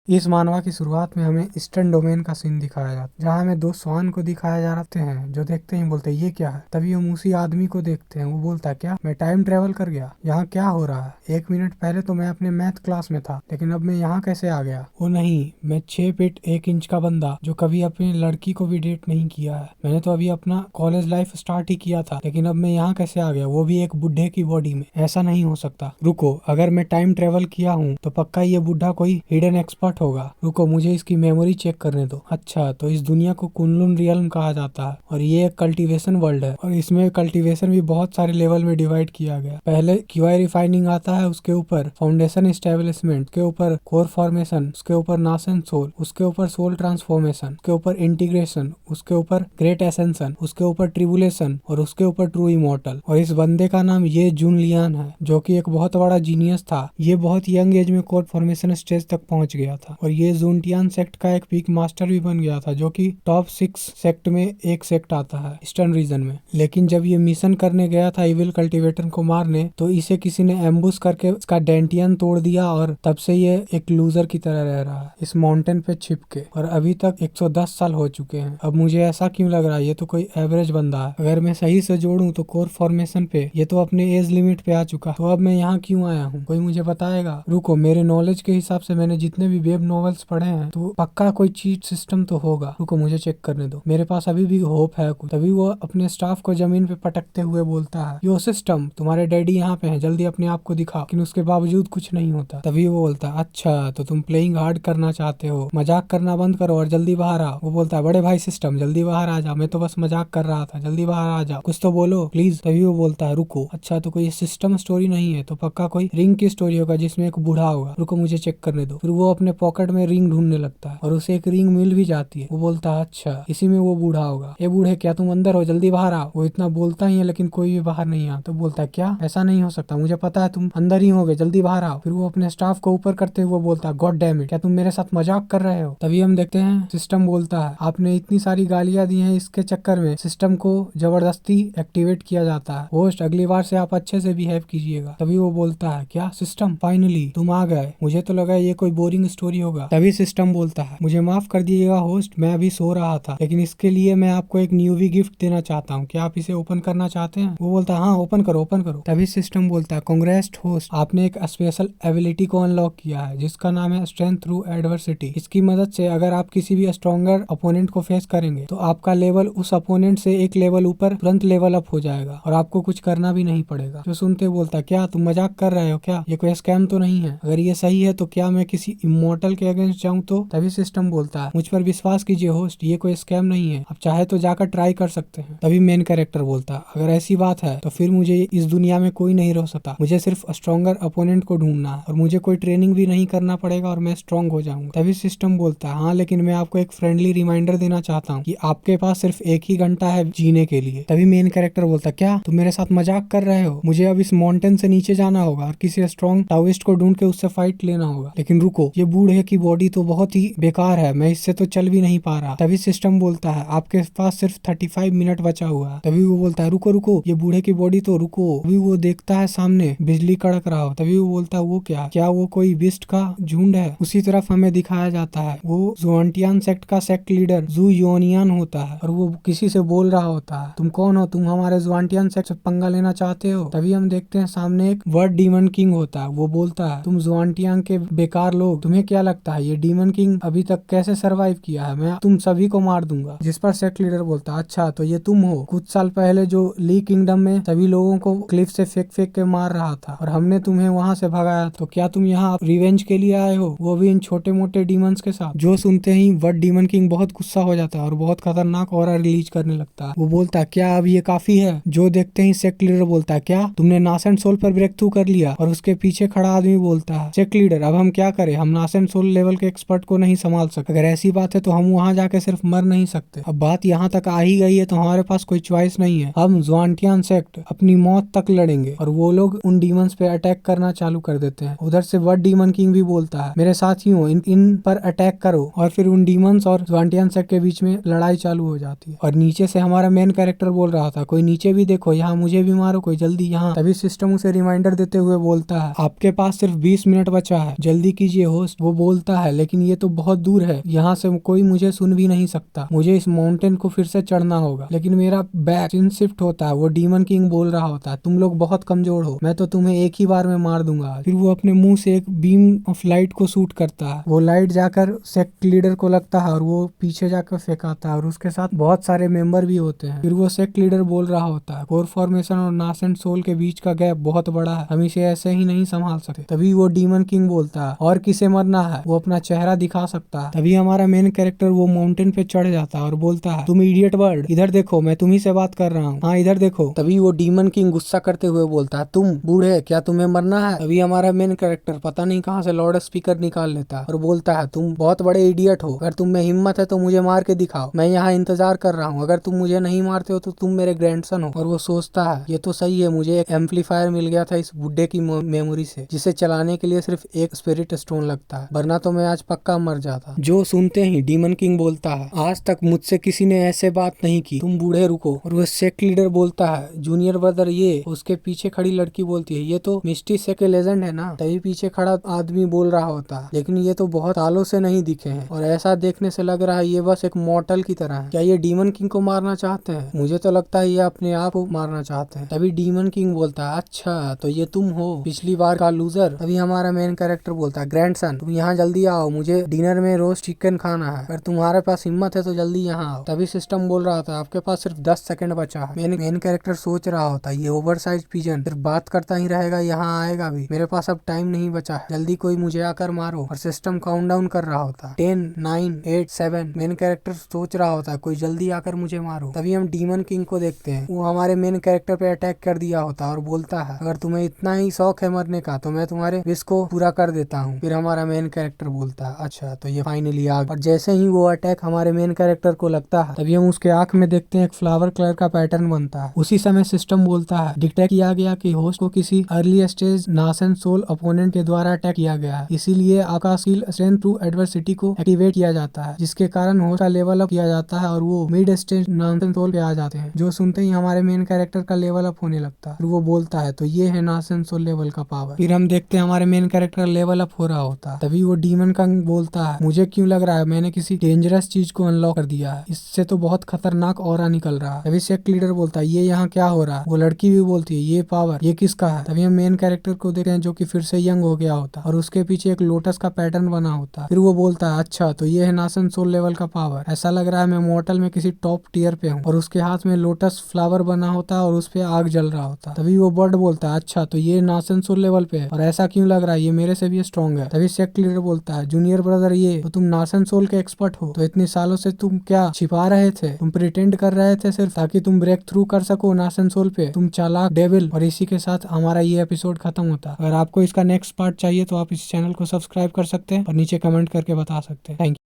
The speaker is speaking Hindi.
इस मानवा की शुरुआत में हमें ईस्टर्न डोमेन का सीन दिखाया जाता है, जहाँ हमें दो स्वान को दिखाया जा रहे हैं जो देखते ही बोलते हैं ये क्या है। तभी हम उसी आदमी को देखते हैं, वो बोलता है क्या मैं टाइम ट्रेवल कर गया, यहाँ क्या हो रहा है। 1 मिनट पहले तो मैं अपने मैथ क्लास में था, लेकिन अब मैं यहाँ कैसे आ गया। वो नहीं, मैं 6 फीट 1 इंच का बंदा जो कभी अपनी लड़की को भी डेट नहीं किया है। मैंने तो अभी अपना कॉलेज लाइफ स्टार्ट ही किया था, लेकिन अब मैं यहाँ कैसे आ गया, वो भी एक बुढ़े की बॉडी में। ऐसा नहीं हो सकता। रुको, अगर मैं टाइम ट्रेवल किया हूँ तो पक्का ये बुढ़ा कोई हिडन एक्सपर्ट होगा। रुको, मुझे इसकी मेमोरी चेक करने दो। अच्छा, तो इस दुनिया को कुनलुन रियल्म कहा जाता है और ये एक कल्टीवेशन वर्ल्ड है, और इसमें कल्टीवेशन भी बहुत सारे लेवल में डिवाइड किया गया। पहले क्यूआई रिफाइनिंग आता है, उसके ऊपर फाउंडेशन एस्टेब्लिशमेंट, के ऊपर कोर फॉर्मेशन, उसके ऊपर नासन सोल, उसके ऊपर सोल ट्रांसफॉर्मेशन, उसके ऊपर इंटीग्रेशन, उसके ऊपर ग्रेट एसेंशन, उसके ऊपर ट्रिबुलेशन और उसके ऊपर ट्रू इमोर्टल। और इस बंदे का नाम ये जून लियान है, जो कि एक बहुत बड़ा जीनियस था। ये बहुत यंग एज में कोर फॉर्मेशन स्टेज तक पहुंच गया था, और ये जूनटियान सेक्ट का एक पीक मास्टर भी बन गया था, जो कि टॉप 6 सेक्ट में एक सेक्ट आता है ईस्टर्न रीजन में। लेकिन जब ये मिशन करने गया था इविल कल्टीवेटर को मारने, तो इसे किसी ने एम्बुश करके इसका डेंटियन तोड़ दिया, और तब से ये एक लूजर की तरह रह रहा है इस माउंटेन पे छिप के। और अभी तक 110 साल हो चुके हैं। अब मुझे ऐसा क्यों लग रहा है ये तो कोई एवरेज बंदा है। अगर मैं सही से जोड़ूं तो कोर फॉर्मेशन पे ये तो अपने एज लिमिट पे आ चुका। तो अब मैं यहाँ क्यों आया हूँ, कोई मुझे बताएगा। रुको, मेरे नॉलेज के हिसाब से मैंने जितने भी वेब नॉवेल्स पढ़े हैं तो पक्का कोई चीट सिस्टम तो होगा। रुको, मुझे चेक करने दो, मेरे पास अभी भी होप है कुछ। तभी वो अपने स्टाफ को जमीन पे पटकते हुए बोलता है, यो सिस्टम, तुम्हारे डैडी यहाँ पे हैं, जल्दी अपने आप को दिखाओ। लेकिन उसके बावजूद कुछ नहीं होता। तभी वो बोलता है, अच्छा तो तुम प्लेइंग हार्ड करना चाहते हो, मजाक करना बंद करो और जल्दी बाहर आओ। वो बोलता है, बड़े भाई सिस्टम जल्दी बाहर आ जाओ, मैं तो बस मजाक कर रहा था, जल्दी बाहर आ जाओ, कुछ तो बोलो प्लीज। तभी वो बोलता है, रुको, अच्छा तो कोई सिस्टम स्टोरी नहीं है तो पक्का कोई रिंग की स्टोरी होगा जिसमें एक बूढ़ा होगा। रुको, मुझे चेक करने दो। फिर वो अपने पॉकेट में रिंग ढूंढने लगता है और उसे एक रिंग मिल भी जाती है। वो बोलता है, अच्छा इसी में वो बूढ़ा होगा। ये बूढ़े, क्या तुम अंदर हो, जल्दी बाहर आओ। वो इतना बोलता ही है लेकिन कोई भी बाहर नहीं आता। तो बोलता है, क्या ऐसा नहीं हो सकता, मुझे पता है तुम अंदर ही होगे, जल्दी बाहर आओ। फिर वो अपने स्टाफ को ऊपर करते हुए बोलता है, गॉड डैम इट, क्या तुम मेरे साथ मजाक कर रहे हो। तभी हम देखते हैं सिस्टम बोलता है, आपने इतनी सारी गालियां दी हैं, इसके चक्कर में सिस्टम को जबरदस्ती एक्टिवेट किया जाता है। होस्ट, अगली बार से आप अच्छे से बिहेव कीजिएगा। तभी वो बोलता है, क्या सिस्टम, फाइनली तुम आ गए, मुझे तो लगा ये कोई बोरिंग स्टोरी होगा। तभी सिस्टम बोलता है, मुझे माफ कर दीजिएगा होस्ट, मैं अभी सो रहा था, लेकिन इसके लिए मैं आपको एक न्यूवी गिफ्ट देना चाहता हूँ, क्या आप इसे ओपन करना चाहते हैं। वो बोलता है, हाँ ओपन करो ओपन करो। तभी सिस्टम बोलता है, कांग्रेस्ट होस्ट, आपने एक स्पेशल एबिलिटी को अनलॉक किया है जिसका नाम है स्ट्रेंथ थ्रू एडवर्सिटी। इसकी मदद से अगर आप किसी भी स्ट्रॉन्गर अपोनेंट को फेस करेंगे तो आपका लेवल उस अपोनेंट से एक लेवल ऊपर तुरंत लेवल अप हो जाएगा और आपको कुछ करना भी नहीं पड़ेगा। जो सुनते बोलता है, क्या तुम मजाक कर रहे हो क्या, ये कोई स्कैम तो नहीं है। अगर ये सही है तो क्या मैं किसी इमोर्टल के अगेंस्ट जाऊं तो। तभी सिस्टम बोलता है, मुझ पर विश्वास कीजिए होस्ट, ये कोई स्कैम नहीं है, आप चाहे तो जाकर ट्राई कर सकते हैं। तभी मेन कैरेक्टर बोलता है, अगर ऐसी बात है तो फिर मुझे इस दुनिया में कोई नहीं रोक सकता, मुझे सिर्फ स्ट्रॉन्गर अपोनेंट को ढूंढना है और मुझे कोई ट्रेनिंग भी नहीं करना पड़ेगा और मैं स्ट्रॉन्ग हो जाऊंगा। तभी सिस्टम बोलता है, हाँ लेकिन मैं आपको एक फ्रेंडली रिमाइंडर देना चाहता हूँ कि आपके पास सिर्फ 1 ही घंटा है जीने के लिए। तभी मेन कैरेक्टर बोलता है, क्या तुम मेरे साथ मजाक कर रहे हो, मुझे अब इस माउंटेन से नीचे जाना होगा और किसी स्ट्रॉन्ग टाओइस्ट को ढूंढ के उससे फाइट लेना होगा। लेकिन रुको, ये बूढ़े की बॉडी तो बहुत ही बेकार है, मैं इससे तो चल भी नहीं पा रहा। तभी सिस्टम बोलता है, आपके पास सिर्फ 35 मिनट बचा हुआ है। तभी वो बोलता है, रुको रुको, ये बूढ़े की बॉडी तो रुको। तभी वो देखता है सामने बिजली कड़क रहा हो। तभी वो बोलता है, वो क्या वो कोई बिस्ट का झुंड है। उसी तरफ हमें दिखाया जाता है वो जुआनटियान सेक्ट का सेक्ट लीडर जू योनियान होता है और वो किसी से बोल रहा होता है, तुम कौन हो, तुम हमारे जुआनटियान सेक्ट से पंगा लेना चाहते हो। तभी हम देखते हैं सामने एक वर्ड डीमन किंग होता है। वो बोलता है, तुम जुआनटियान के बेकार लोग, तुम्हें क्या लगता है ये डीमन किंग अभी तक कैसे सरवाइव किया है, मैं तुम सभी को मार दूंगा। जिस पर सेक्ट लीडर बोलता है, अच्छा तो ये तुम हो, कुछ साल पहले जो ली किंगडम में सभी लोगों को क्लिफ से फेंक फेंक के मार रहा था और हमने तुम्हें वहां से भगाया, तो क्या तुम यहाँ रिवेंज के लिए आए हो, वो भी इन छोटे मोटे डीमंस के साथ। जो सुनते ही वर्ड डीमन किंग बहुत गुस्सा हो जाता है और बहुत खतरनाक ऑरा रिलीज करने लगता है। वो बोलता है, क्या अब ये काफी है। जो देखते ही सेक्ट लीडर बोलता है, क्या तुमने नासेंट सोल पर ब्रेक थ्रू कर लिया। और उसके पीछे खड़ा आदमी बोलता है, सेक्ट लीडर अब हम क्या करें, हम नासेंट सोल लेवल के एक्सपर्ट को नहीं संभाल सकते, अगर ऐसी बात है तो हम वहाँ जाके सिर्फ मर नहीं सकते। अब बात यहाँ तक आ ही गई है तो हमारे पास कोई चॉइस नहीं है, हम जुआनटियान सेक्ट अपनी मौत तक लड़ेंगे। और वो लोग उन डीमंस पे अटैक करना चालू कर देते हैं। उधर से वर्ड डीमन किंग भी बोलता है, मेरे साथियों इन पर अटैक करो। और फिर उन डीमंस और जुआनटियान सेक्ट के बीच में लड़ाई चालू हो जाती है। और नीचे से हमारा मेन कैरेक्टर बोल रहा था, कोई नीचे भी देखो, यहाँ मुझे भी मारो, कोई जल्दी यहाँ। तभी सिस्टम उसे रिमाइंडर देते हुए बोलता है, आपके पास सिर्फ 20 मिनट बचा है, जल्दी कीजिए होस्ट। वो बोलता है लेकिन ये तो बहुत दूर है, यहाँ से कोई मुझे सुन भी नहीं सकता, मुझे इस माउंटेन को फिर से चढ़ना होगा। लेकिन मेरा बैक शिफ्ट होता है। वो डीमन किंग बोल रहा होता है, तुम लोग बहुत कमजोर हो, मैं तो तुम्हें एक ही बार में मार दूंगा। फिर वो अपने मुंह से एक बीम ऑफ लाइट को शूट करता है। वो लाइट जाकर सेक्ट लीडर को लगता है और वो पीछे जाकर फेंकाता है और उसके साथ बहुत सारे मेंबर भी होते हैं। फिर वो सेक्ट लीडर बोल रहा होता है, कोर फॉर्मेशन और नासेंट सोल के बीच का गैप बहुत बड़ा है, हम इसे ऐसे ही नहीं संभाल सकते। तभी वो डीमन किंग बोलता है, और किसे मरना है, वो अपना चेहरा दिखा सकता है। तभी हमारा मेन कैरेक्टर वो माउंटेन पे चढ़ जाता है और बोलता है, तुम इडियट बर्ड, इधर देखो, मैं तुम्ही से बात कर रहा हूँ, हाँ इधर देखो। तभी वो डीमन किंग गुस्सा करते हुए बोलता है, तुम बूढ़े, क्या तुम्हें मरना है? तभी हमारा मेन कैरेक्टर पता नहीं कहाँ से लाउड स्पीकर निकाल लेता है और बोलता है, तुम बहुत बड़े इडियट हो, अगर तुम में हिम्मत है तो मुझे मार के दिखाओ, मैं यहाँ इंतजार कर रहा हूँ, अगर तुम मुझे नहीं मारते हो तो तुम मेरे ग्रैंडसन हो। और वो सोचता है, ये तो सही है, मुझे एक एम्पलीफायर मिल गया था इस बुड्ढे की मेमोरी से, जिसे चलाने के लिए सिर्फ एक स्पिरिट स्टोन लगता है, वरना तो मैं आज पक्का मर जाता। जो सुनते ही डीमन किंग बोलता है, आज तक मुझसे किसी ने ऐसे बात नहीं की, तुम बूढ़े रुको। और वो सेक्ट लीडर बोलता है, जूनियर ब्रदर ये। उसके पीछे खड़ी लड़की बोलती है, ये तो मिस्टी से के लेजेंड है ना। तभी पीछे खड़ा आदमी बोल रहा होता है, लेकिन ये तो बहुत सालों से नहीं दिखे हैं और ऐसा देखने से लग रहा है ये बस एक मॉर्टल की तरह है। क्या ये डीमन किंग को मारना चाहते हैं? मुझे तो लगता है ये अपने आप को मारना चाहते हैं। तभी डीमन किंग बोलता है, अच्छा तो ये तुम हो, पिछली बार का लूजर। तभी हमारा मेन कैरेक्टर बोलता है, ग्रैंडसन तुम यहाँ जल्दी आओ, मुझे डिनर में रोस्ट चिकन खाना है, अगर तुम्हारे पास हिम्मत है तो जल्दी यहाँ आओ। तभी सिस्टम बोल रहा था, आपके पास सिर्फ 10 सेकंड बचा है। मेन कैरेक्टर सोच रहा होता है, ये ओवरसाइज पिजन सिर्फ बात करता ही रहेगा, यहाँ आएगा भी, मेरे पास अब टाइम नहीं बचा है, जल्दी कोई मुझे आकर मारो। और सिस्टम काउंटडाउन कर रहा होता है, 10 9 8 7। मेन कैरेक्टर सोच रहा होता है, कोई जल्दी आकर मुझे मारो। तभी हम डीमन किंग को देखते हैं, वो हमारे मेन कैरेक्टर पे अटैक कर दिया होता है और बोलता है, अगर तुम्हें इतना ही शौक है मरने का तो मैं तुम्हारे विश को पूरा कर देता हूँ। फिर हमारा मेन कैरेक्टर बोलता है, अच्छा तो ये फाइनली आ गया। और जैसे ही वो अटैक हमारे मेन कैरेक्टर को लगता है, तभी हम उसके आंख में देखते हैं एक फ्लावर कलर का पैटर्न बनता है। उसी समय सिस्टम बोलता है, डिटेक्ट किया गया कि होस्ट को किसी early stage nascent soul opponent के द्वारा अटैक किया गया है, इसीलिए आकाशील स्ट्रेंथ थ्रू एडवर्सिटी को एक्टिवेट किया जाता है, जिसके कारण होस्ट का लेवल अप किया जाता है और वो मिड स्टेज नासेंट सोल पे आ जाते हैं। जो सुनते ही हमारे मेन कैरेक्टर का लेवल अप होने लगता है। फिर वो बोलता है, तो ये है नासेंट सोल लेवल का पावर। फिर हम देखते हैं हमारे मेन कैरेक्टर लेवल अप हो रहा होता है। तभी वो डीमन किंग बोलता है, मुझे क्यों लग रहा है मैंने किसी डेंजरस चीज को अनलॉक कर दिया है, इससे तो बहुत खतरनाक ऑरा निकल रहा है। तभी सेक्ट लीडर बोलता है, ये यहाँ क्या हो रहा है? वो लड़की भी बोलती है, ये पावर ये किसका है? तभी हम मेन कैरेक्टर को देखते हैं जो कि फिर से यंग हो गया होता है और उसके पीछे एक लोटस का पैटर्न बना होता है। फिर वो बोलता है, अच्छा तो ये है नासेंट सोल लेवल का पावर, ऐसा लग रहा है मैं मॉर्टल में किसी टॉप टियर पे हूँ। और उसके हाथ में लोटस फ्लावर बना होता है और उस पे आग जल रहा होता है। तभी वो बर्ड बोलता है, अच्छा तो ये नासेंट सोल लेवल पे है और ऐसा क्यों लग रहा है, ये मेरे से भी स्ट्रॉन्ग है। तभी सेक्ट लीडर बोलता है, जूनियर ब्रदर ये तो तुम नासेंट सोल के एक्सपर्ट हो, तो इतने सालों से तुम क्या छिपा रहे थे? तुम प्रिटेंड कर रहे थे सिर्फ ताकि तुम ब्रेक थ्रू कर सको नासेंट सोल पे, तुम चालाक डेविल। और इसी के साथ हमारा ये एपिसोड खत्म होता है। अगर आपको इसका नेक्स्ट पार्ट चाहिए तो आप इस चैनल को सब्सक्राइब कर सकते हैं और नीचे कमेंट करके बता सकते हैं। Thank you.